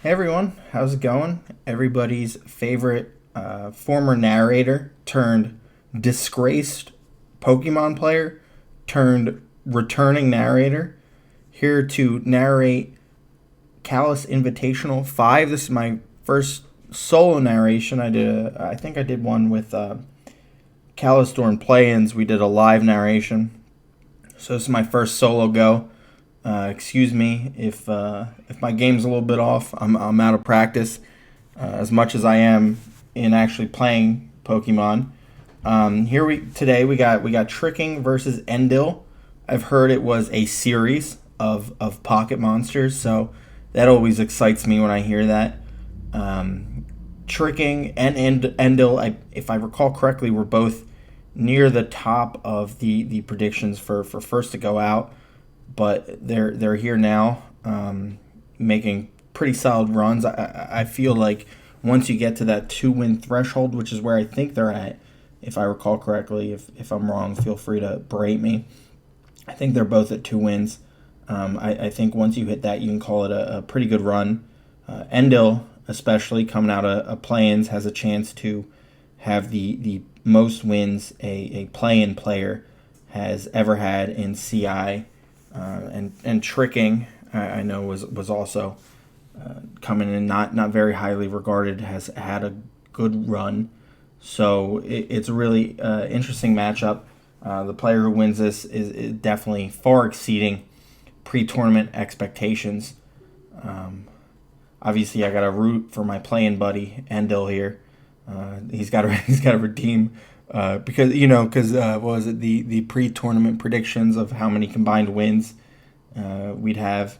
Hey everyone, how's it going? Everybody's favorite former narrator turned disgraced Pokemon player turned returning narrator here to narrate CALLOUS Invitational 5. This is my first solo narration. I think I did one with CALLOUS during play-ins. We did a live narration. So this is my first solo go. Excuse me if my game's a little bit off. I'm out of practice as much as I am in actually playing Pokemon. Today we got Tricking versus Endill. I've heard it was a series of pocket monsters, so that always excites me when I hear that. Tricking and Endill, if I recall correctly, were both near the top of the predictions for first to go out, but they're here now, making pretty solid runs. I feel like once you get to that 2-win threshold, which is where I think they're at, if I recall correctly. If I'm wrong, feel free to berate me. I think they're both at 2 wins. I think once you hit that, you can call it a pretty good run. Endill, especially coming out of play-ins, has a chance to have the most wins a play-in player has ever had in CI. And Tricking, I know was also coming in not very highly regarded, has had a good run. So it's a really interesting matchup. The player who wins this is definitely far exceeding pre-tournament expectations. Obviously, I got to root for my playing buddy Endill here. He's got to redeem because what was it, the pre-tournament predictions of how many combined wins we'd have.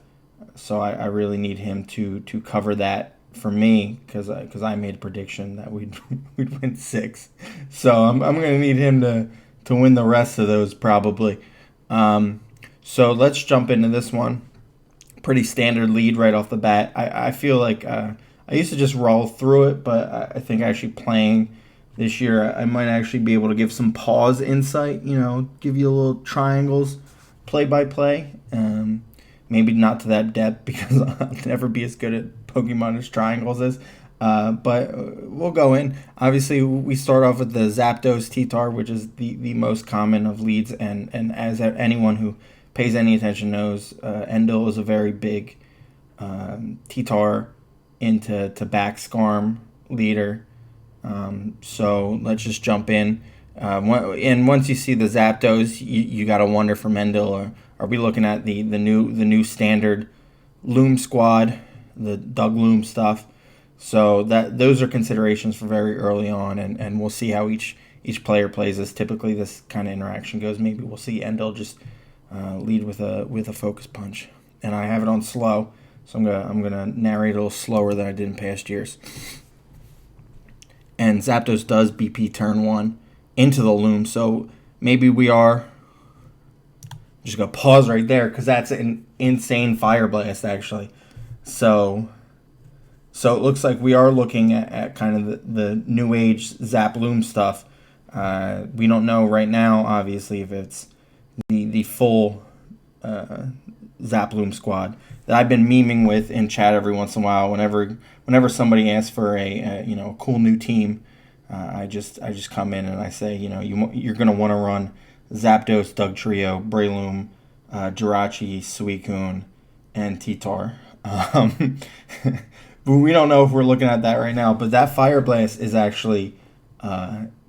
So I really need him to cover that for me because I made a prediction that we'd win 6. So I'm gonna need him to win the rest of those probably. So let's jump into this one. Pretty standard lead right off the bat. I feel like I used to just roll through it, but I think actually playing this year, I might actually be able to give some pause insight, give you a little triangles play by play. Maybe not to that depth because I'll never be as good at Pokemon as triangles is. But we'll go in. Obviously, we start off with the Zapdos T-Tar, which is the most common of leads. And as anyone who pays any attention knows, Endill is a very big T-Tar into back Scarm leader. So let's just jump in. And once you see the Zapdos, you got to wonder from Endill, are we looking at the new standard Loom squad, the Doug Loom stuff? So those are considerations for very early on, and we'll see how each player plays this. Typically, this kind of interaction goes. Maybe we'll see Endill just lead with a focus punch, and I have it on slow, so I'm gonna narrate a little slower than I did in past years. And Zapdos does BP turn 1 into the Loom, so maybe we are. I'm just gonna pause right there because that's an insane Fire Blast actually. So it looks like we are looking at kind of the new age Zap Loom stuff. We don't know right now, obviously, if it's the full Zap Loom squad that I've been memeing with in chat every once in a while. Whenever somebody asks for a cool new team, I just come in and I say, you're gonna want to run Zapdos, Dugtrio, Breloom, Jirachi, Suicune, and T-Tar. But we don't know if we're looking at that right now. But that Fire Blast is actually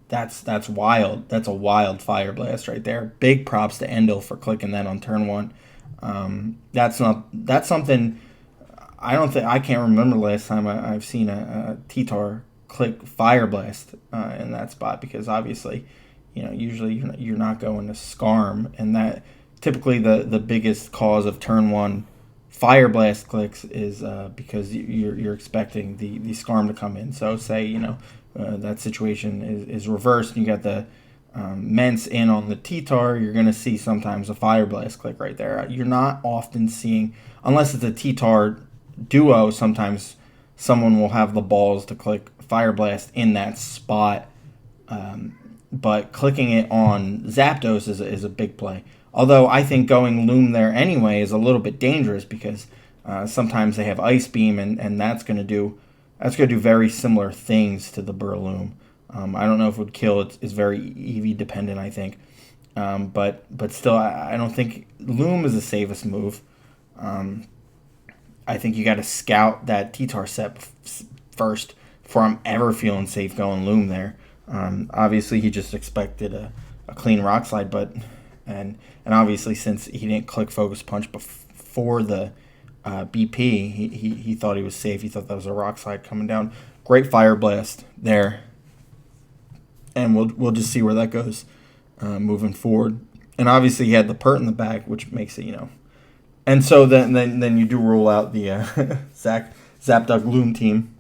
that's wild. That's a wild Fire Blast right there. Big props to Endill for clicking that on turn 1. That's something I can't remember last time I've seen a T-Tar click Fire Blast in that spot, because obviously, usually you're not going to Scarm, and that typically the biggest cause of turn 1 Fire Blast clicks is because you're expecting the Scarm to come in. So say that situation is reversed, and you got the Mence in on the T-Tar, you're going to see sometimes a Fire Blast click right there. You're not often seeing, unless it's a T-Tar duo, sometimes someone will have the balls to click Fire Blast in that spot. But clicking it on Zapdos is a big play. Although I think going Loom there anyway is a little bit dangerous because Sometimes they have Ice Beam, and that's gonna do very similar things to the Burloom. I don't know if it would kill. It's very EV dependent, I think. But still, I don't think Loom is the safest move. I think you got to scout that T-Tar set first before I'm ever feeling safe going Loom there. Obviously, he just expected a clean rock slide, and obviously since he didn't click Focus Punch before the BP, he thought he was safe. He thought that was a rock slide coming down. Great Fire Blast there, and we'll just see where that goes moving forward. And obviously, he had the Pert in the back, which makes it, And so then you do rule out the Zapduck Loom team.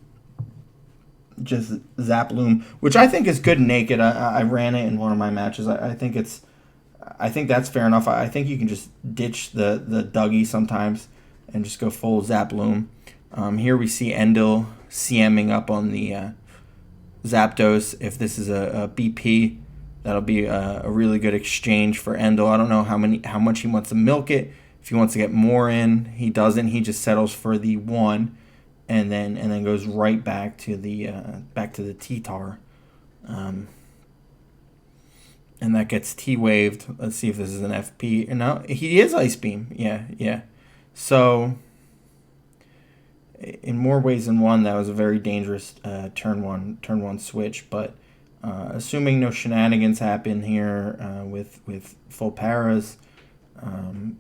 Just Zap Loom, which I think is good naked. I ran it in one of my matches. I think that's fair enough. I think you can just ditch the Dougie sometimes and just go full Zap Loom. Here we see Endill CMing up on the Zapdos. If this is a BP, that'll be a really good exchange for Endill. I don't know how much he wants to milk it. If he wants to get more in, he doesn't. He just settles for the 1, and then goes right back to the T-Tar, and that gets T-waved. Let's see if this is an FP. No, he is Ice Beam. Yeah. So in more ways than one, that was a very dangerous turn one switch. But assuming no shenanigans happen here with full paras.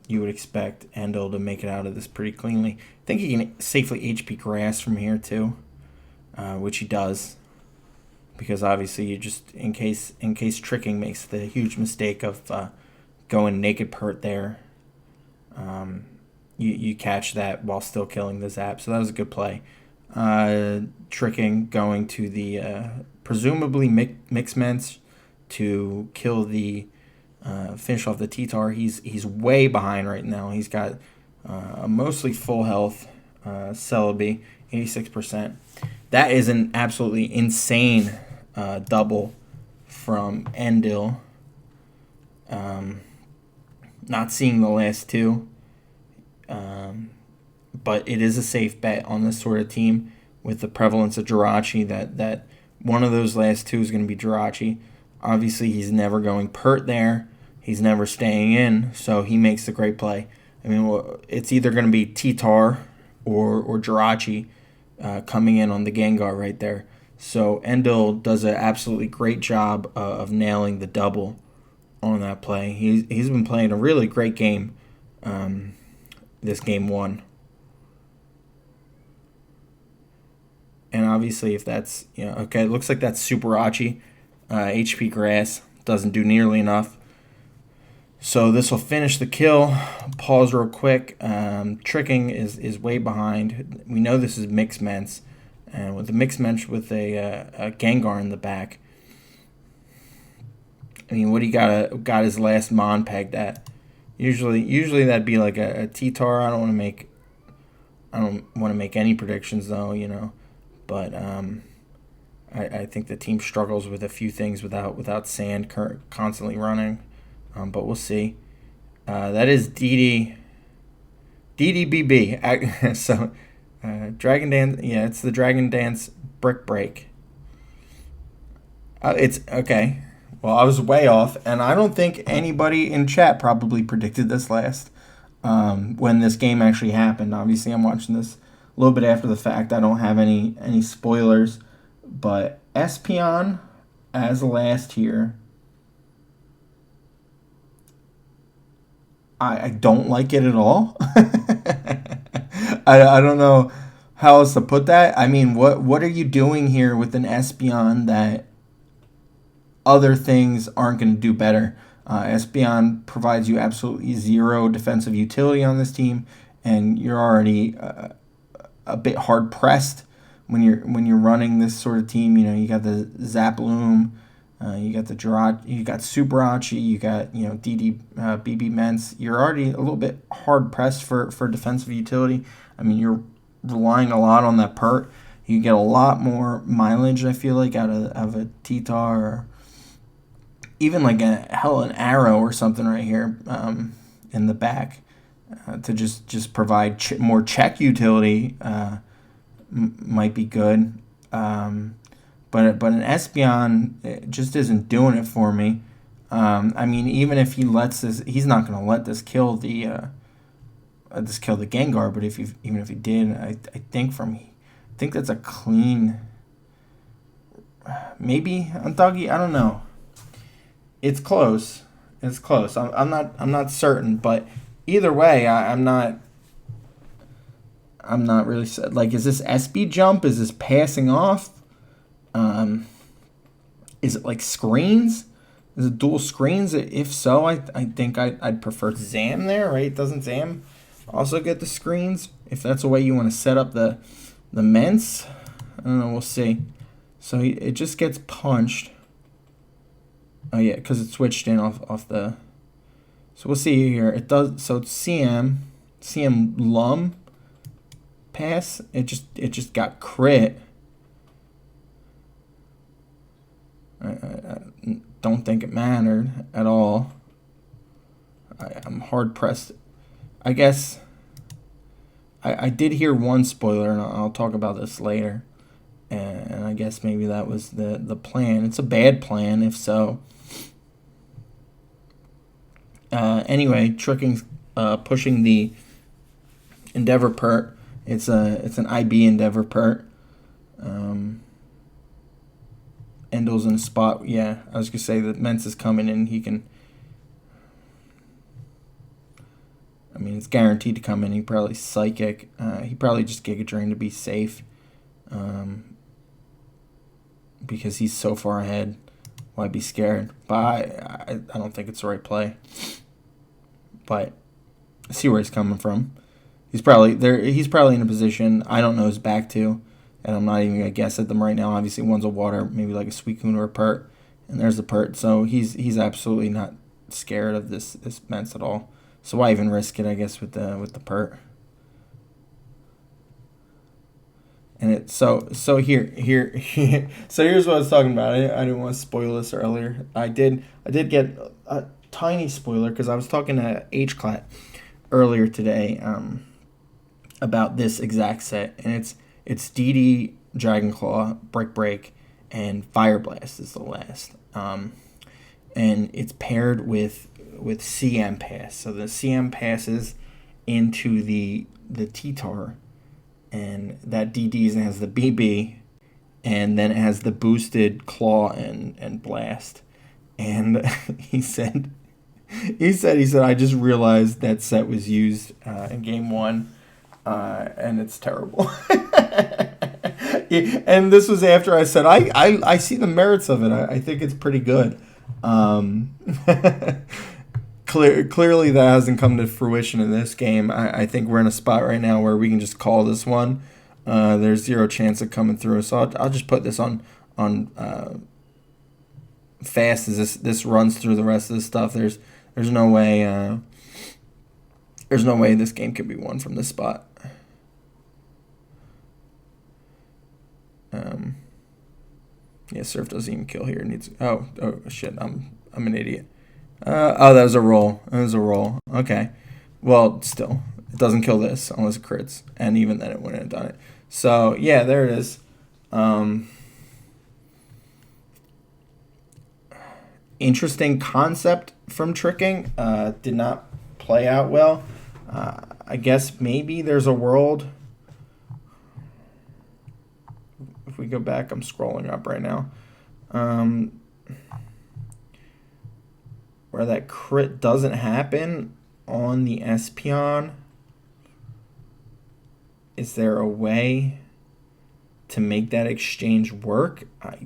You would expect Endill to make it out of this pretty cleanly. I think he can safely HP Grass from here too, which he does, because obviously you just in case Tricking makes the huge mistake of going Naked Pert there, you catch that while still killing the Zap. So that was a good play. Tricking going to the presumably Mixments to kill the. Finish off the T-Tar. He's way behind right now. He's got a mostly full health Celebi, 86%. That is an absolutely insane double from Endill. Not seeing the last two, but it is a safe bet on this sort of team with the prevalence of Jirachi that one of those last two is going to be Jirachi. Obviously, he's never going Pert there. He's never staying in, so he makes the great play. I mean, it's either going to be T-Tar or Jirachi coming in on the Gengar right there. So Endill does an absolutely great job of nailing the double on that play. He's been playing a really great game this game 1. And obviously if that's, okay, it looks like that's Superachi. HP Grass doesn't do nearly enough. So this will finish the kill. Pause real quick. Tricking is way behind. We know this is Mixments. And with the Mixments with a Gengar in the back. I mean, what he got his last Mon pegged at. Usually that'd be like a T-Tar. I don't want to make any predictions though, But I think the team struggles with a few things without Sand constantly running. But we'll see. That is DDBB. So, Dragon Dance. Yeah, it's the Dragon Dance Brick Break. It's okay. Well, I was way off, and I don't think anybody in chat probably predicted this last when this game actually happened. Obviously, I'm watching this a little bit after the fact. I don't have any spoilers, but Espeon as last here. I don't like it at all. I don't know how else to put that. I mean, what are you doing here with an Espeon that other things aren't going to do better? Espeon provides you absolutely zero defensive utility on this team, and you're already a bit hard pressed when you're running this sort of team. You got the Zaploom. You got the Jirachi, you got Superachi, you got BB Ments. You're already a little bit hard pressed for defensive utility. I mean, you're relying a lot on that Pert. You get a lot more mileage, I feel like, out of a T-Tar, or even like an Arrow or something right here in the back. to just provide more check utility might be good. But an Espeon just isn't doing it for me. I mean, even if he lets this, he's not going to let this kill the Gengar. But even if he did, I think that's a clean. Maybe on Dougie, I don't know. It's close. It's close. I'm not certain, but either way, I'm not really like. Is this SB jump? Is this passing off? Is it like screens? Is it dual screens? If so, I think I'd prefer Zam there, right? Doesn't Zam also get the screens? If that's the way you want to set up the Ments, I don't know. We'll see. So it just gets punched. Oh yeah, because it switched in off the. So we'll see here. It does. So it's CM Lum pass. It just got crit. I don't think it mattered at all. I'm hard pressed. I guess I did hear one spoiler, and I'll talk about this later. And I guess maybe that was the plan. It's a bad plan, if so. Anyway, tricking, pushing the Endeavor Pert. It's an IB Endeavor Pert. Endill's in a spot. Yeah, I was gonna say that Ments is coming in. He can. I mean, it's guaranteed to come in. He probably Psychic. He probably just Giga Drain to be safe. Because he's so far ahead. Why be scared? But I don't think it's the right play. But I see where he's coming from. He's probably there. He's probably in a position I don't know his back to, and I'm not even gonna guess at them right now. Obviously, one's a water, maybe like a Suicune or a Pert, and there's the Pert. So he's absolutely not scared of this Ments at all. So why even risk it? I guess with the Pert. And it so here so here's what I was talking about. I didn't want to spoil this earlier. I did get a tiny spoiler because I was talking to HClat earlier today about this exact set, and it's DD, Dragon Claw, Break, and Fire Blast is the last. And it's paired with CM Pass. So the CM passes into the T-Tar. And that DDs has the BB, and then it has the boosted Claw and Blast. And he said, I just realized that set was used in game 1, and it's terrible. And this was after I said, I see the merits of it. I think it's pretty good. Clearly that hasn't come to fruition in this game. I think we're in a spot right now where we can just call this one. There's zero chance of coming through. So I'll just put this on fast as this runs through the rest of this stuff. There's no way this game could be won from this spot. Yeah, Surf doesn't even kill here. It needs. Oh shit! I'm an idiot. That was a roll. Okay. Well, still, it doesn't kill this unless it crits, and even then, it wouldn't have done it. So yeah, there it is. Interesting concept from tricking. Did not play out well. I guess maybe there's a world. If we go back, I'm scrolling up right now. Where that crit doesn't happen on the Espeon. Is there a way to make that exchange work? I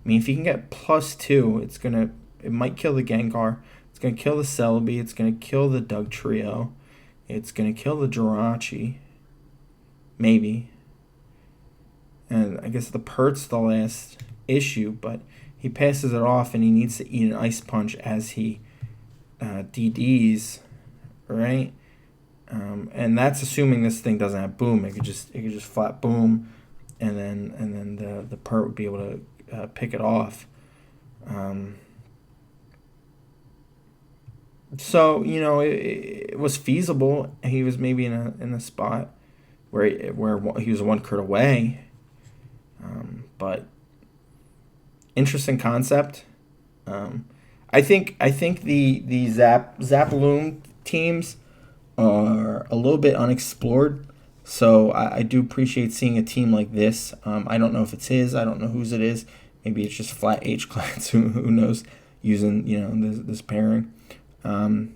mean, if you can get +2, it might kill the Gengar. It's gonna kill the Celebi. It's gonna kill the Dugtrio. It's gonna kill the Jirachi. Maybe. And I guess the Pert's the last issue, but he passes it off, and he needs to eat an Ice Punch as he DDs, right? And that's assuming this thing doesn't have Boom. It could just flat Boom, and then the Pert would be able to pick it off. So it was feasible. He was maybe in a spot where he was one crit away. But interesting concept. Um, I think the Zaploom teams are a little bit unexplored. So I do appreciate seeing a team like this. I don't know if it's his. I don't know whose it is. Maybe it's just flat H clans. Who knows? Using this pairing. Um,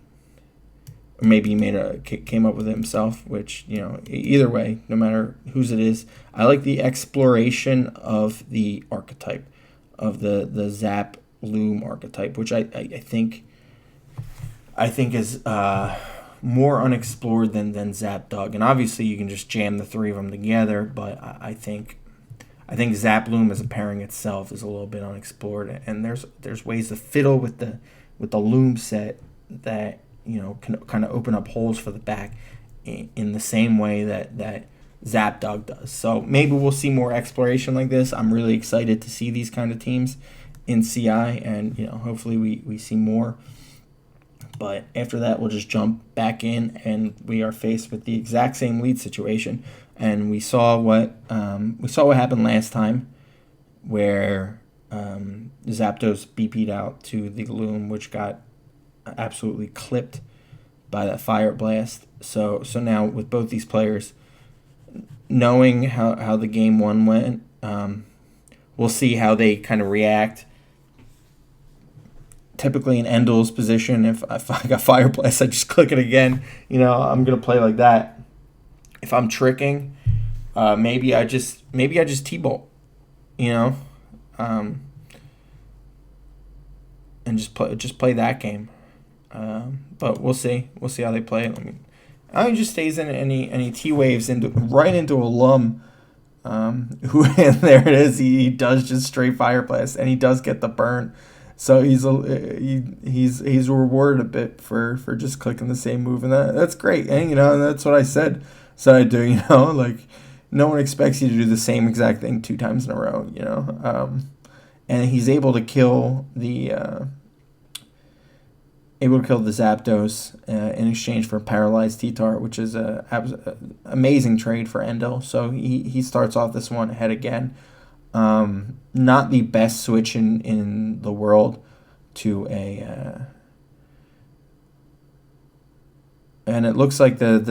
or maybe he came up with it himself. Which either way, no matter whose it is, I like the exploration of the archetype, of the Zap Loom archetype, which I think is more unexplored than Zap Dog. And obviously you can just jam the three of them together, but I think Zap Loom as a pairing itself is a little bit unexplored, and there's ways to fiddle with the Loom set that can kind of open up holes for the back in the same way that Zap Dog does. So maybe we'll see more exploration like this. I'm really excited to see these kind of teams in CI, and hopefully we see more. But after that, we'll just jump back in, and we are faced with the exact same lead situation. And we saw what happened last time, where Zapdos BP'd out to the Loom, which got absolutely clipped by that Fire Blast. So now with both these players, knowing how the game one went, we'll see how they kind of react. Typically in Endill's position, if I got Fire Blast, I just click it again. I'm gonna play like that. If I'm tricking, maybe I just T-bolt, and just play that game. But we'll see how they play. He just stays in any T waves right into a Lum. Who and there it is. He does just straight Fire Blast, and he does get the burn. So he's rewarded a bit for just clicking the same move, and that's great. And that's what I said I do. Like no one expects you to do the same exact thing 2 times in a row. And he's able to kill the Zapdos in exchange for a paralyzed T-Tart, which is a amazing trade for Endill. So he starts off this one ahead again. Not the best switch in the world to and it looks like the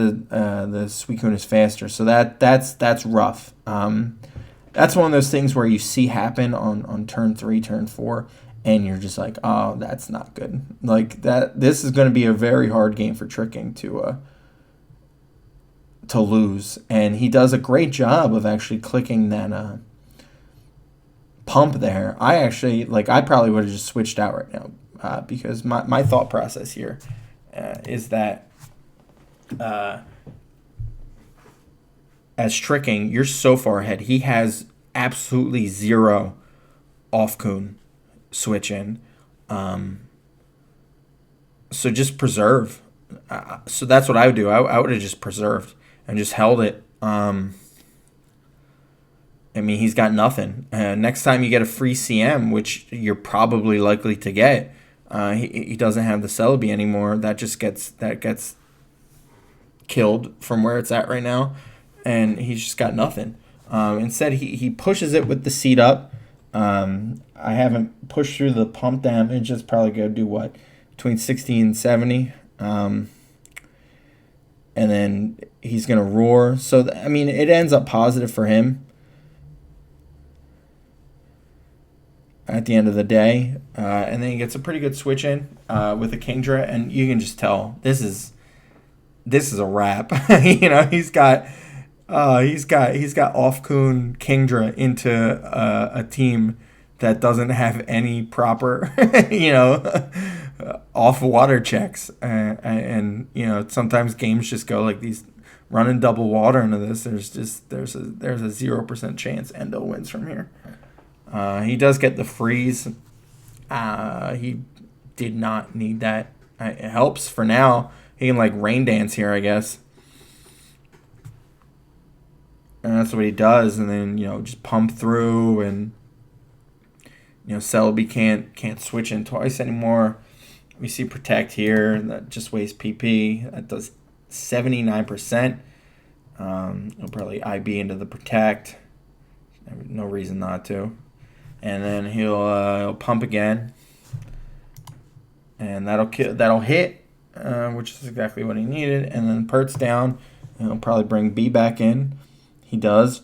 Suicune is faster, so that's rough. That's one of those things where you see happen on turn 3, turn 4, and you're just like, oh, that's not good. Like that, this is going to be a very hard game for tricking to lose, and he does a great job of actually clicking that pump there. I probably would have just switched out right now because my thought process here is that as tricking, you're so far ahead. He has absolutely 0 off-kun switch in. So just preserve. So that's what I would do. I would have just preserved and just held it. He's got nothing. Next time you get a free CM, which you're probably likely to get, he doesn't have the Celebi anymore. That gets killed from where it's at right now, and he's just got nothing. Instead, he pushes it with the seat up. I haven't pushed through the pump damage. It's probably going to do what? Between 60 and 70. And then he's going to roar. So, it ends up positive for him at the end of the day. And then he gets a pretty good switch in with a Kingdra, and you can just tell this is a wrap. He's got off-kun Kingdra into a team that doesn't have any proper off water checks, and sometimes games just go like these, running double water into this. There's a 0% chance Endo wins from here. He does get the freeze. He did not need that. It helps for now. He can rain dance here, I guess. And that's what he does. And then, just pump through, and Celebi can't switch in twice anymore. We see protect here. That just wastes PP. That does 79%. He'll probably IB into the protect. No reason not to. And then he'll pump again. And that'll hit, which is exactly what he needed. And then Pert's down. And he'll probably bring B back in. He does.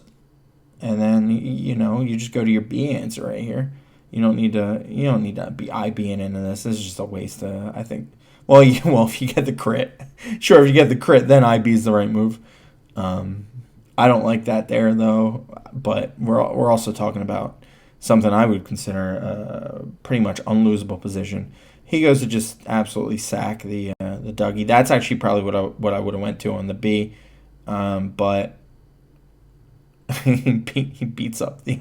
And then, you just go to your B answer right here. You don't need to be IBing into this. This is just a waste, I think. Well, if you get the crit. Sure, if you get the crit, then IB is the right move. I don't like that there, though. But we're also talking about something I would consider a pretty much unlosable position. He goes to just absolutely sack the Dougie. That's actually probably what I would have went to on the B. But he beats up the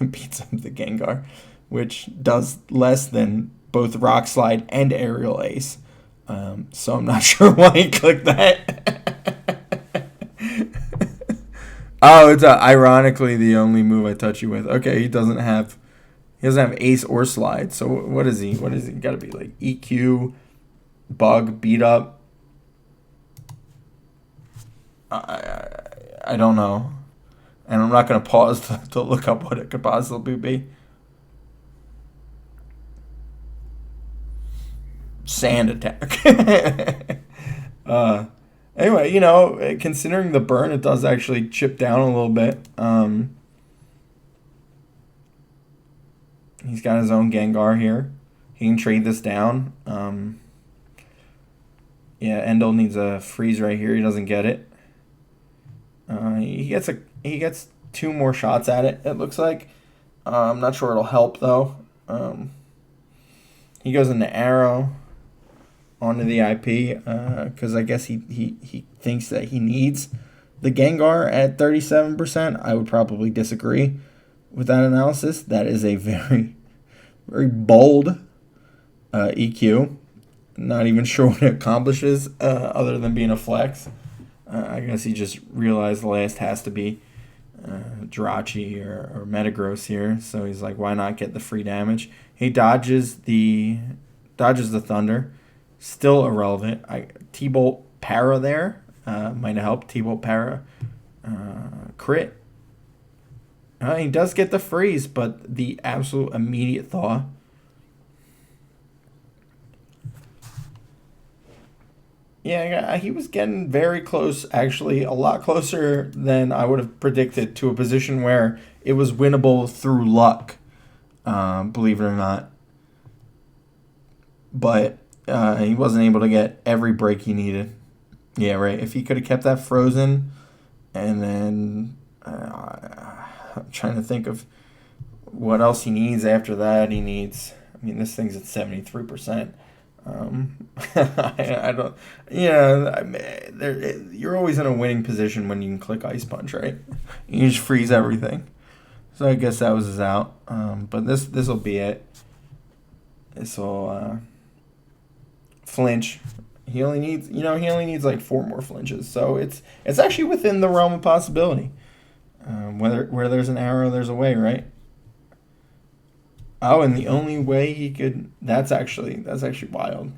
Gengar, which does less than both Rock Slide and Aerial Ace. So I'm not sure why he clicked that. Oh, it's ironically the only move I touch you with. Okay, he doesn't have Ace or Slide. So what is he? Got to be like EQ, Bug, Beat Up. I don't know. And I'm not going to pause to look up what it could possibly be. Sand attack. Anyway, considering the burn, it does actually chip down a little bit. He's got his own Gengar here. He can trade this down. Endill needs a freeze right here. He doesn't get it. He gets 2 more shots at it. It looks like. I'm not sure it'll help though. He goes into Arrow onto the IP because I guess he thinks that he needs the Gengar at 37%. I would probably disagree with that analysis. That is a very, very bold EQ. Not even sure what it accomplishes other than being a flex. I guess he just realized the last has to be Jirachi or Metagross here. So he's like, why not get the free damage? He dodges the Thunder. Still irrelevant. T-Bolt Para there might have helped. T-Bolt Para crit. He does get the freeze, but the absolute immediate thaw. Yeah, he was getting very close, actually, a lot closer than I would have predicted to a position where it was winnable through luck, believe it or not. But he wasn't able to get every break he needed. Yeah, right. If he could have kept that frozen, and then I'm trying to think of what else he needs after that. This thing's at 73%. I don't. You're always in a winning position when you can click Ice Punch, right? You just freeze everything. So I guess that was his out. But this will be it. This will flinch. He only needs like 4 more flinches. So it's actually within the realm of possibility. Where there's an arrow, there's a way, right? Oh, and the only way he could... That's actually wild.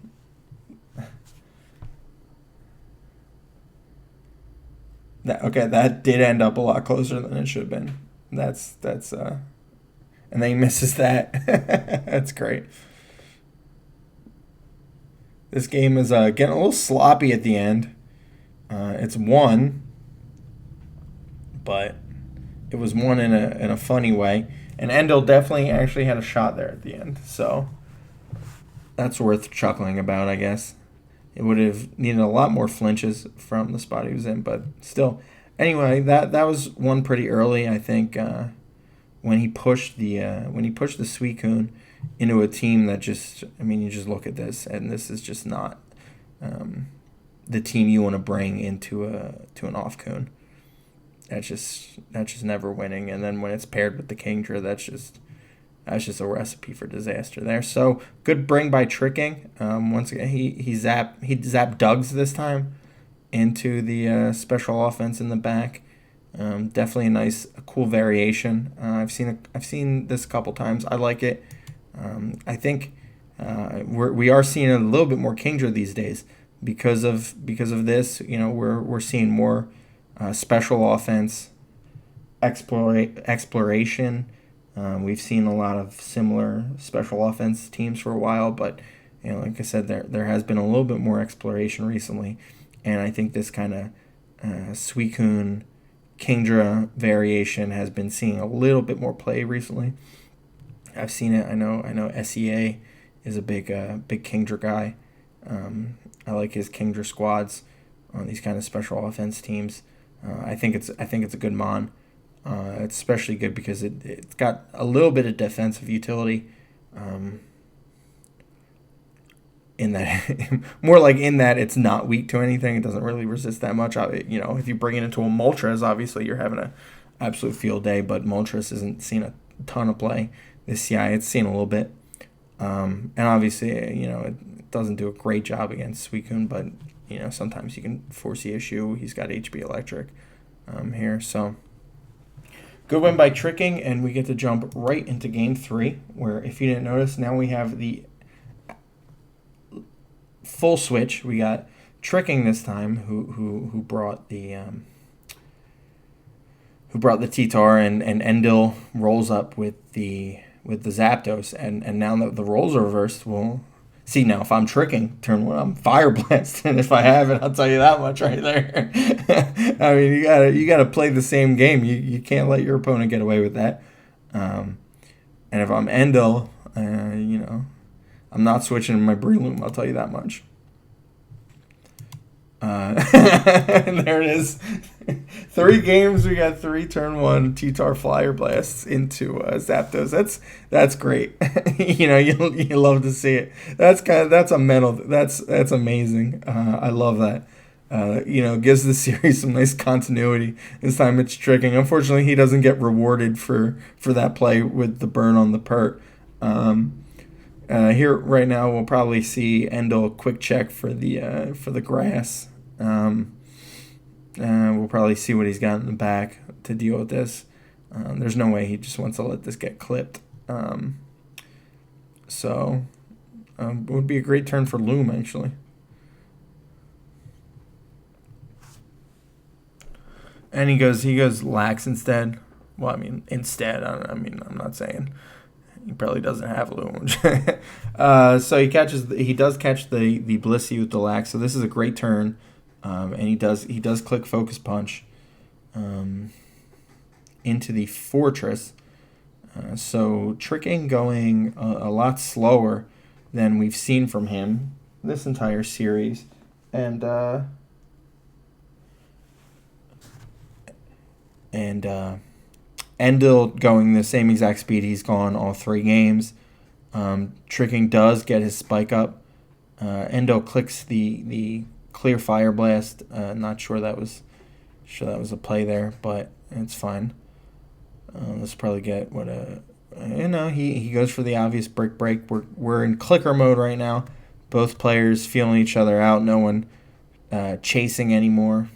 That did end up a lot closer than it should have been. That's and then he misses that. That's great. This game is getting a little sloppy at the end. It's 1, but it was 1 in a funny way. And Endill definitely actually had a shot there at the end. So that's worth chuckling about, I guess. It would have needed a lot more flinches from the spot he was in, but still. Anyway, that was one pretty early, I think, when he pushed the Suicune into a team that just, you just look at this, and this is just not the team you want to bring into an off-Coon. That's just never winning. And then when it's paired with the Kingdra, that's just a recipe for disaster there. So good bring by tricking. Once again, he zapped Dugs this time into the special offense in the back. Definitely a cool variation. I've seen this a couple times. I like it. I think We are seeing a little bit more Kingdra these days because of this. We're seeing more special offense exploration. We've seen a lot of similar special offense teams for a while, but like I said, there has been a little bit more exploration recently, and I think this kind of Suicune Kingdra variation has been seeing a little bit more play recently. I've seen it. I know. SEA is a big Kingdra guy. I like his Kingdra squads on these kind of special offense teams. I think it's a good mon. It's especially good because it's got a little bit of defensive utility. In that, more like in that it's not weak to anything. It doesn't really resist that much. If you bring it into a Moltres, obviously you're having an absolute field day. But Moltres isn't seeing a ton of play. This CI, it's seen a little bit. And obviously, it doesn't do a great job against Suicune, but sometimes you can force the issue. He's got HB Electric here, so good win by Tricking, and we get to jump right into Game 3, where if you didn't notice, now we have the full switch. We got Tricking this time, who brought the T-Tar, and Endill rolls up with the Zapdos, and now that the roles are reversed, well, see, now if I'm Tricking turn 1, I'm Fire Blast, and if I have it, I'll tell you that much right there. I mean, you gotta play the same game. You can't let your opponent get away with that. And if I'm Endill, I'm not switching my Breloom, I'll tell you that much. And there it is. 3 games, we got 3 turn 1 T-Tar Flyer Blasts into Zapdos. That's great. You love to see it. That's amazing. I love that. Gives the series some nice continuity. This time it's Tricking. Unfortunately, he doesn't get rewarded for that play with the burn on the pert. Here right now, we'll probably see Endill quick check for the grass. We'll probably see what he's got in the back to deal with this. There's no way he just wants to let this get clipped. So it would be a great turn for Loom, actually. And he goes Lax instead. Well, I mean, instead. I'm not saying. He probably doesn't have Loom. So he does catch the Blissey with the Lax. So this is a great turn. And he does click Focus Punch into the Fortress. So Tricking going a lot slower than we've seen from him this entire series. And Endill going the same exact speed he's gone all 3 games. Tricking does get his spike up. Endill clicks the clear Fire Blast. Not sure that was a play there, but it's fine. Let's probably get what he goes for the obvious Brick Break. We're in clicker mode right now. Both players feeling each other out. No one chasing anymore.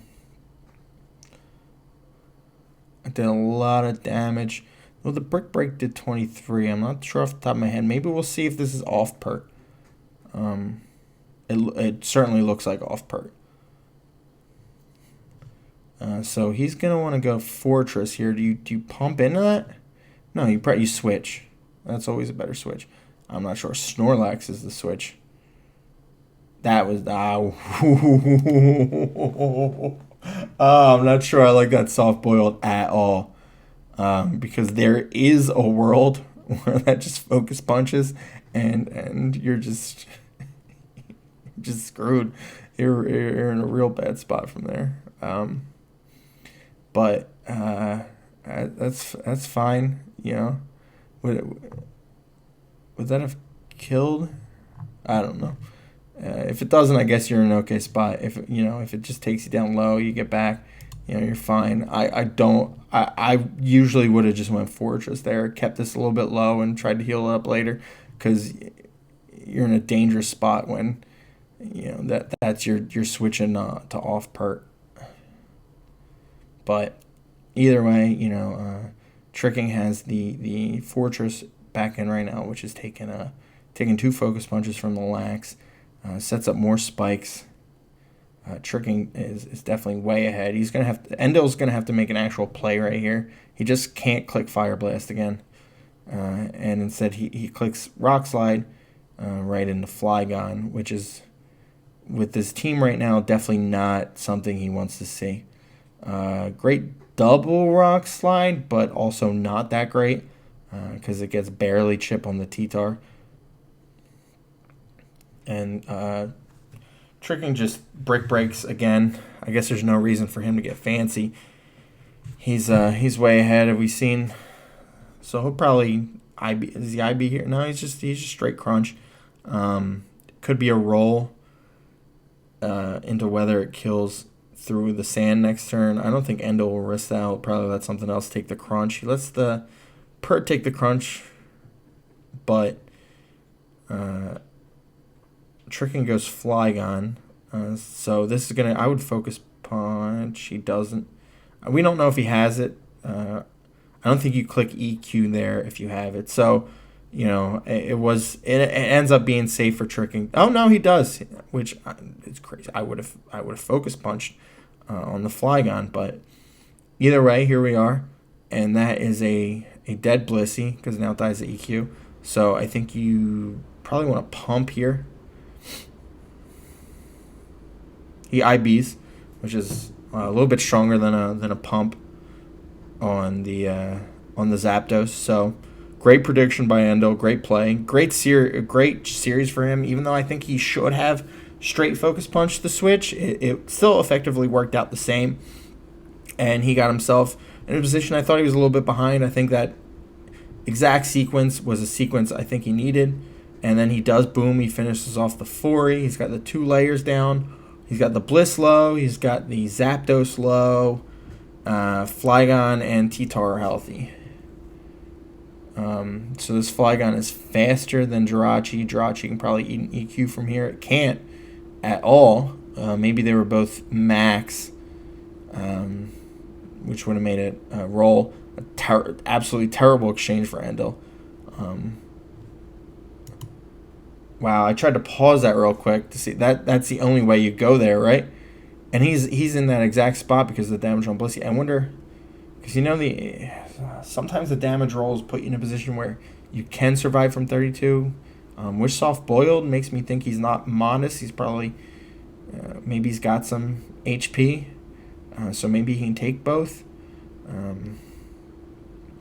I did a lot of damage. Well, the Brick Break did 23. I'm not sure off the top of my head. Maybe we'll see if this is off pert. It certainly looks like off pert. So he's gonna want to go Fortress here. Do you pump into that? No, you switch. That's always a better switch. I'm not sure. Snorlax is the switch. That was I'm not sure I like that soft boiled at all. Because there is a world where that just focus punches and you're just screwed. You're in a real bad spot from there. But that's fine. Would that have killed? I don't know. If it doesn't, I guess you're in an okay spot. If it just takes you down low, you get back, you're fine. I usually would have just went Fortress there, kept this a little bit low, and tried to heal it up later, because you're in a dangerous spot when that's you're switching to off pert. But either way, Tricking has the Fortress back in right now, which is taking taking 2 focus punches from the lax. Sets up more spikes. Tricking is definitely way ahead. Endill's gonna have to make an actual play right here. He just can't click Fire Blast again, and instead he clicks Rock Slide right into Flygon, which is, with this team right now, definitely not something he wants to see. Great double Rock Slide, but also not that great because it gets barely chip on the T-Tar. And Tricking just brick breaks again. I guess there's no reason for him to get fancy. He's way ahead. Have we seen? So he'll probably IB. Is he IB here? No, he's just straight crunch. Could be a roll into whether it kills through the sand next turn. I don't think Endill will risk that. He'll probably let something else take the crunch. He lets the Pert take the crunch, but Tricking goes Flygon. So this is gonna. I would focus punch. He doesn't. We don't know if he has it. I don't think you click EQ there if you have it. So, it ends up being safe for Tricking. Oh no, he does, which is crazy. I would have focus punched on the Flygon, but either way, here we are, and that is a dead Blissey because it now dies at EQ. So I think you probably want to pump here. He IBs, which is a little bit stronger than a pump on the Zapdos. So great prediction by Endill, great play, great series for him. Even though I think he should have straight focus punch the switch, it still effectively worked out the same, and he got himself in a position. I thought he was a little bit behind. I think that exact sequence was a sequence I think he needed, and then he does boom. He finishes off the Fori. He's got the 2 layers down. He's got the Bliss low. He's got the Zapdos low. Flygon and T-Tar are healthy. So this Flygon is faster than Jirachi. Jirachi can probably eat an EQ from here. It can't at all. Maybe they were both max, which would have made it roll. Absolutely terrible exchange for Endill. Wow, I tried to pause that real quick to see that's the only way you go there, right? And he's in that exact spot because of the damage on Blissey. I wonder, because sometimes the damage rolls put you in a position where you can survive from 32. Wish Soft Boiled makes me think he's not modest. He's probably maybe he's got some HP, so maybe he can take both.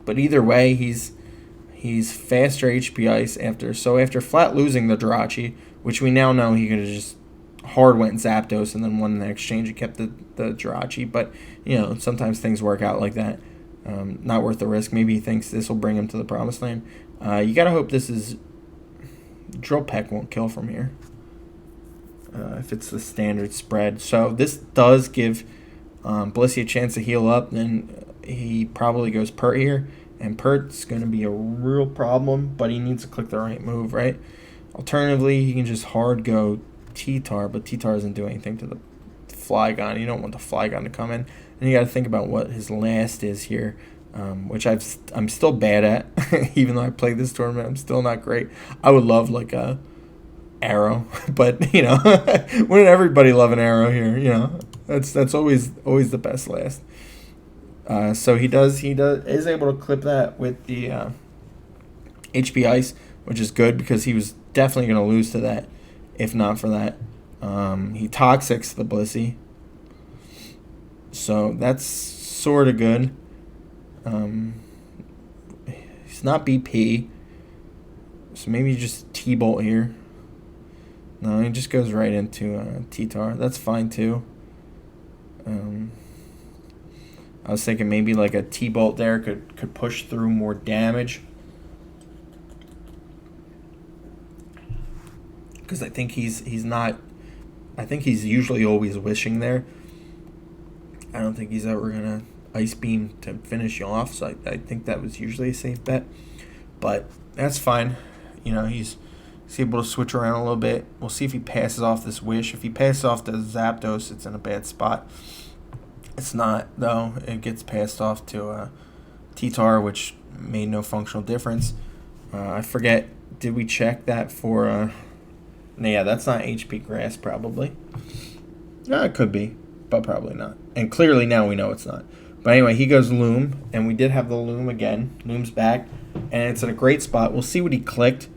But either way, he's faster HP Ice after flat losing the Jirachi, which we now know he could have just hard went Zapdos and then won in the exchange and kept the Jirachi. But sometimes things work out like that. Not worth the risk. Maybe he thinks this will bring him to the promised land. You gotta hope this is Drill Peck won't kill from here if it's the standard spread. So this does give Blissey a chance to heal up. Then he probably goes Pert here. And Pert's going to be a real problem, but he needs to click the right move, right? Alternatively, he can just hard go T-Tar, but T-Tar doesn't do anything to the Flygon. You don't want the Flygon to come in. And you got to think about what his last is here, which I'm still bad at. Even though I played this tournament, I'm still not great. I would love like a Arrow, but wouldn't everybody love an Arrow here? That's always the best last. So he is able to clip that with the HP Ice, which is good because he was definitely going to lose to that if not for that. He Toxics the Blissey, so that's sort of good. He's not BP, so maybe you just T-Bolt here. No, he just goes right into T-Tar. That's fine too. I was thinking maybe like a T-Bolt there could push through more damage. Because I think he's not. I think he's usually always wishing there. I don't think he's ever gonna Ice Beam to finish you off. So I think that was usually a safe bet. But that's fine. He's able to switch around a little bit. We'll see if he passes off this Wish. If he passes off the Zapdos, it's in a bad spot. It's not, though. It gets passed off to T-Tar, which made no functional difference. I forget Did we check that for... No, yeah, that's not HP grass, probably. No, it could be, but probably not. And clearly now we know it's not. But anyway, he goes Loom, and we did have the Loom again. Loom's back, and it's in a great spot. We'll see what he clicked.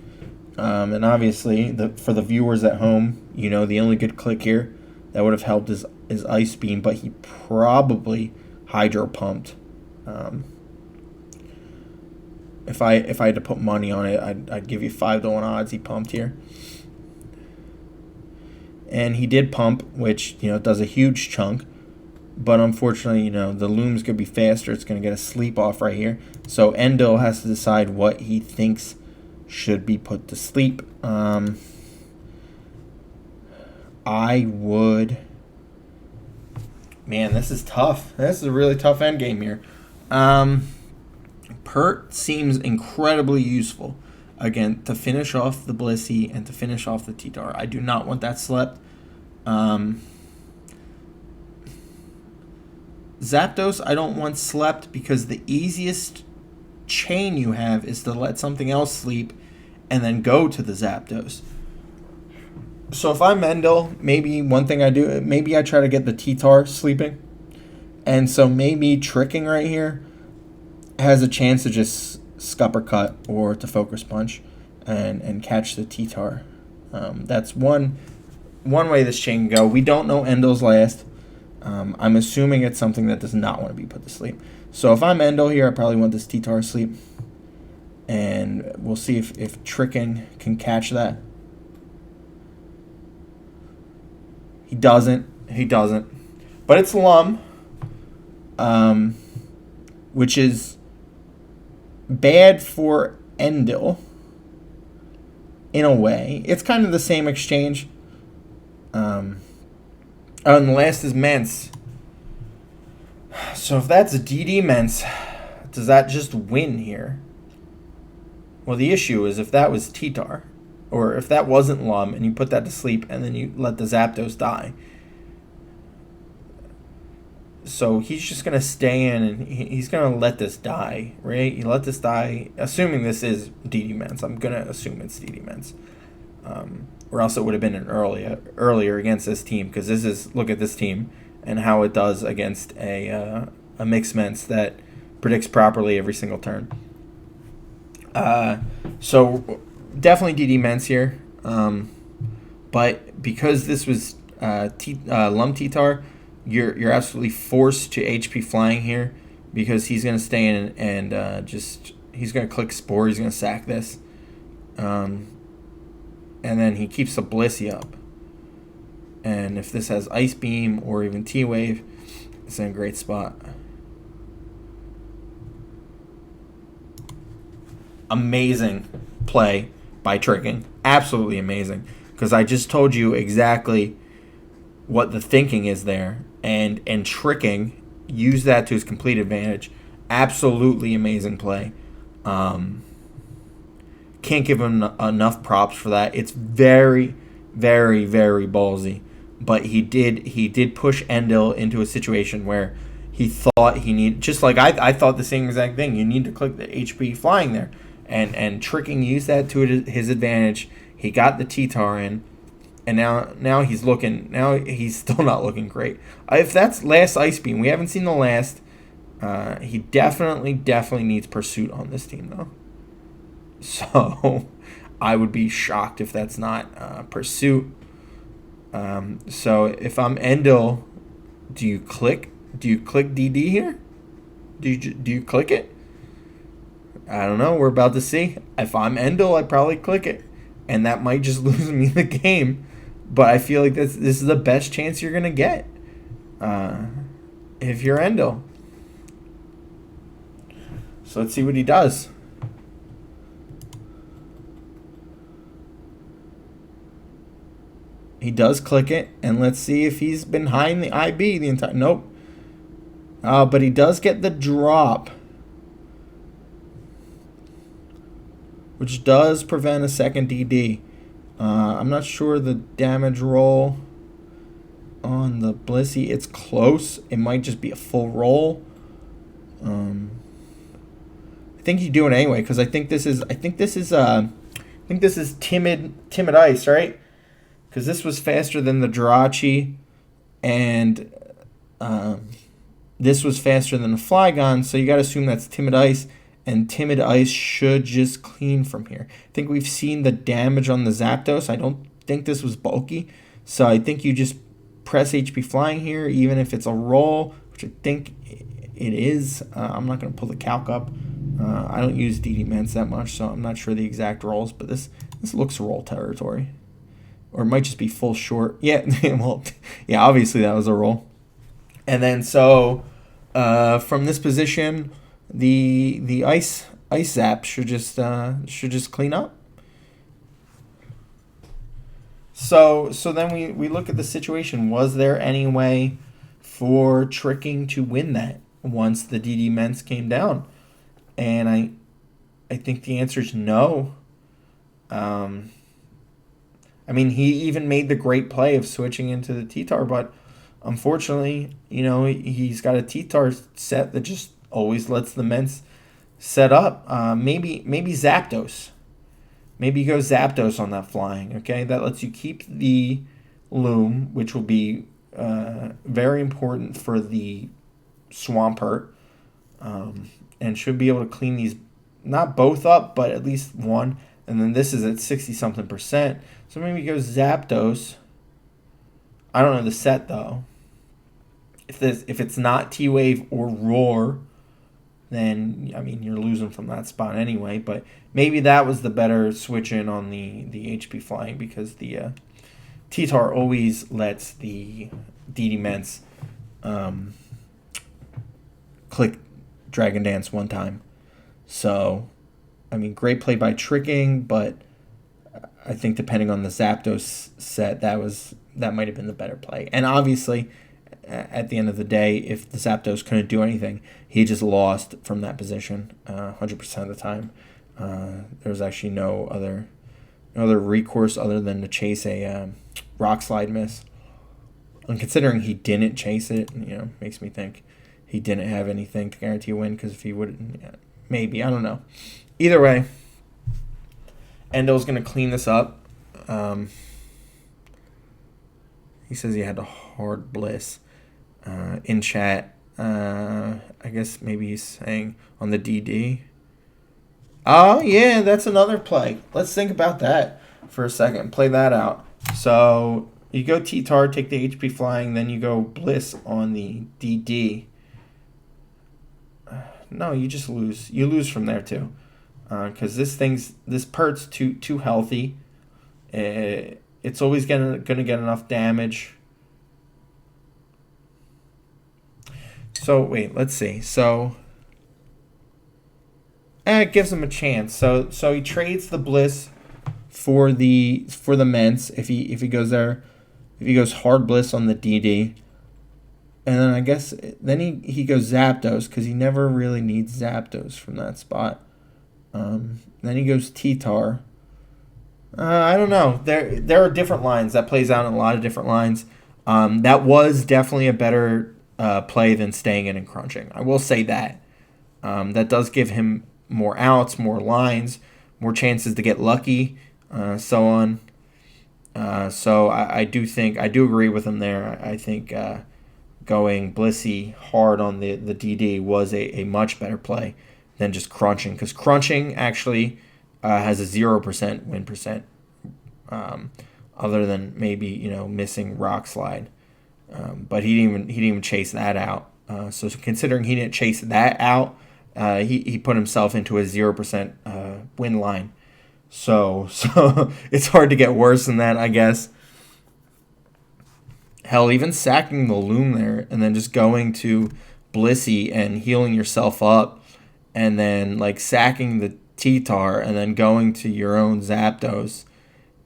And obviously, for the viewers at home, you know, the only good click here that would have helped is Ice Beam, but he probably Hydro Pumped. If I had to put money on it, I'd give you 5-1 odds he pumped here. And he did pump, which, you know, does a huge chunk. But unfortunately, you know, the Loom's going to be faster. It's going to get a sleep off right here. So Endill has to decide what he thinks should be put to sleep. I would... Man, this is tough. This is a really tough endgame here. Pert seems incredibly useful. Again, to finish off the Blissey and to finish off the T-Tar. I do not want that slept. Zapdos, I don't want slept because the easiest chain you have is to let something else sleep and then go to the Zapdos. So if I'm Endill, maybe one thing I do, maybe I try to get the T-Tar sleeping. And so maybe tricking right here has a chance to just Scupper Cut or to Focus Punch and catch the T-Tar. That's one way this chain can go. We don't know Endill's last. I'm assuming it's something that does not want to be put to sleep. So if I'm Endill here, I probably want this T-Tar to sleep. And we'll see if Tricking can catch that. He doesn't. But it's Lum. Which is bad for Endill in a way. It's kind of the same exchange. And the last is Mence. So if that's a DD Mence, does that just win here? Well, the issue is if that was T-Tar, or if that wasn't Lum, and you put that to sleep, and then you let the Zapdos die. So he's just going to stay in, and he's going to let this die, right? You let this die, assuming this is DD Mence. I'm going to assume it's DD Mence. Or else it would have been an earlier against this team, because this is, look at this team and how it does against a mixed Mence that predicts properly every single turn. So definitely DD Mence here. But because this was Lum T-Tar, you're absolutely forced to HP Flying here, because he's going to stay in and he's going to click Spore. He's going to sack this. And then he keeps the Blissey up. And if this has Ice Beam or even T-Wave, it's in a great spot. Amazing play by Tricking. Absolutely amazing. Because I just told you exactly what the thinking is there. And Tricking used that to his complete advantage. Absolutely amazing play. Can't give him enough props for that. It's very, very, very ballsy. But he did push Endill into a situation where he thought he needed, just like I thought the same exact thing. You need to click the HP Flying there. And Tricking used that to his advantage. He got the T-Tar in. And now he's still not looking great. If that's last Ice Beam, we haven't seen the last. He definitely needs Pursuit on this team, though. So I would be shocked if that's not Pursuit. So if I'm Endill, do you click DD here? Do you click it? I don't know. We're about to see. If I'm Endill, I'd probably click it. And that might just lose me the game. But I feel like this is the best chance you're going to get if you're Endill. So let's see what he does. He does click it, and let's see if he's been high in the IB the entire... Nope. But he does get the drop, which does prevent a second DD. I'm not sure the damage roll on the Blissey. It's close. It might just be a full roll. I think you do it anyway, because I think this is think this is timid ice, right? Because this was faster than the Jirachi, and this was faster than the Flygon, so you got to assume that's timid ice, and timid ice should just clean from here. I think we've seen the damage on the Zapdos. I don't think this was bulky, so I think you just press HP Flying here, even if it's a roll, which I think it is. I'm not going to pull the calc up. I don't use DD Ments that much, so I'm not sure the exact rolls, but this looks roll territory. Or it might just be full short. Yeah, well, yeah, obviously that was a roll. And then so from this position, the ice zap should just clean up. So then we look at the situation. Was there any way for Tricking to win that once the DD Ments came down? And I think the answer is no. I mean, he even made the great play of switching into the T-Tar, but unfortunately, he's got a T-Tar set that just always lets the Ments set up. Maybe Zapdos. Maybe go Zapdos on that Flying, okay? That lets you keep the Loom, which will be very important for the Swampert, and should be able to clean these, not both up, but at least one. And then this is at 60-something%. So maybe go Zapdos. I don't know the set, though. If it's not T-Wave or Roar, then, I mean, you're losing from that spot anyway. But maybe that was the better switch in on the HP Flying, because the T-Tar always lets the DD Ments click Dragon Dance one time. So, I mean, great play by Tricking, but I think depending on the Zapdos set, that might have been the better play. And obviously, at the end of the day, if the Zapdos couldn't do anything, he just lost from that position 100% of the time. There was actually no other recourse other than to chase a Rock Slide miss. And considering he didn't chase it, makes me think he didn't have anything to guarantee a win, because if he would, maybe, I don't know. Either way, Endill's going to clean this up. He says he had a hard bliss in chat. I guess maybe he's saying on the DD. Oh, yeah, that's another play. Let's think about that for a second. Play that out. So you go T-Tar, take the HP Flying, then you go Bliss on the DD. No, you just lose. You lose from there, too. Because this Pert's too healthy. It's always gonna get enough damage. So wait, let's see. So it gives him a chance. So he trades the Bliss for the Ments if he goes there. If he goes hard Bliss on the DD. And then I guess then he goes Zapdos, because he never really needs Zapdos from that spot. Then he goes T-Tar. I don't know. There are different lines. That plays out in a lot of different lines. That was definitely a better play than staying in and crunching. I will say that. That does give him more outs, more lines, more chances to get lucky, so on. So I do agree with him there. I think going Blissey hard on the DD was a much better play than just crunching, because crunching actually has a 0% win percent, other than maybe missing Rock Slide, but he didn't even chase that out. So considering he didn't chase that out, he put himself into a 0% win line. So it's hard to get worse than that, I guess. Hell, even sacking the Loom there and then just going to Blissey and healing yourself up, and then sacking the T-Tar and then going to your own Zapdos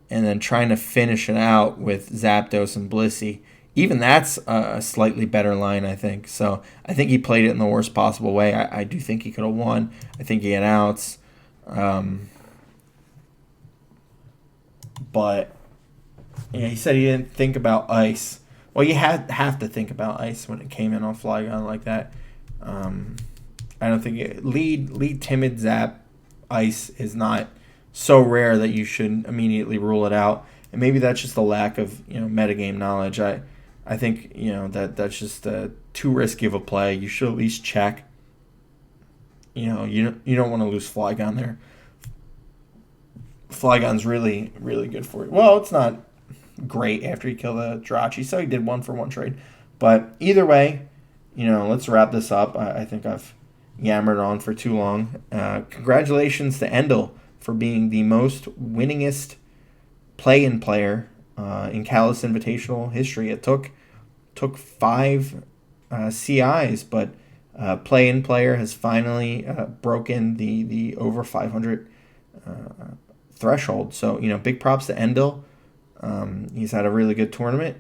and then trying to finish it out with Zapdos and Blissey. Even that's a slightly better line, I think. So I think he played it in the worst possible way. I do think he could have won. I think he had outs. But yeah, he said he didn't think about ice. Well, you have to think about ice when it came in on Flygon like that. I don't think lead timid Zap ice is not so rare that you should immediately rule it out. And maybe that's just a lack of metagame knowledge. I think that's just too risky of a play. You should at least check. You don't want to lose Flygon there. Flygon's really really good for you. Well, it's not great after you kill the Jirachi, so he did 1-for-1 trade. But either way, let's wrap this up. I think I've yammered on for too long. Congratulations to Endill for being the most winningest play-in player in CALLOUS Invitational history. It took 5 CIs, but play-in player has finally broken the over 500 threshold. So big props to Endill. He's had a really good tournament,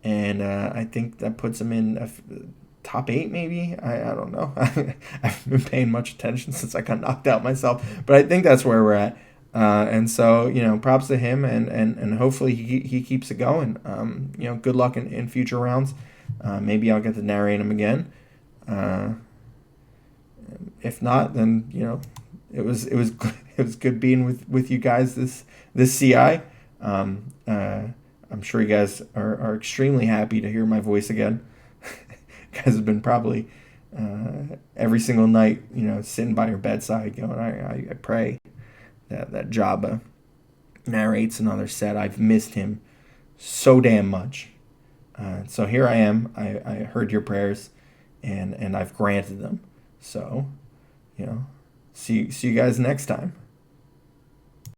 and I think that puts him in top 8 maybe. I don't know. I haven't been paying much attention since I got knocked out myself, but I think that's where we're at. And so props to him, and hopefully he keeps it going. Good luck in future rounds. Maybe I'll get to narrate him again. If not, then it was it was good being with you guys this CI. I'm sure you guys are extremely happy to hear my voice again. You guys have been probably every single night, sitting by your bedside going, I pray that Jabba narrates another set. I've missed him so damn much. So here I am. I heard your prayers, and I've granted them. So, see you guys next time.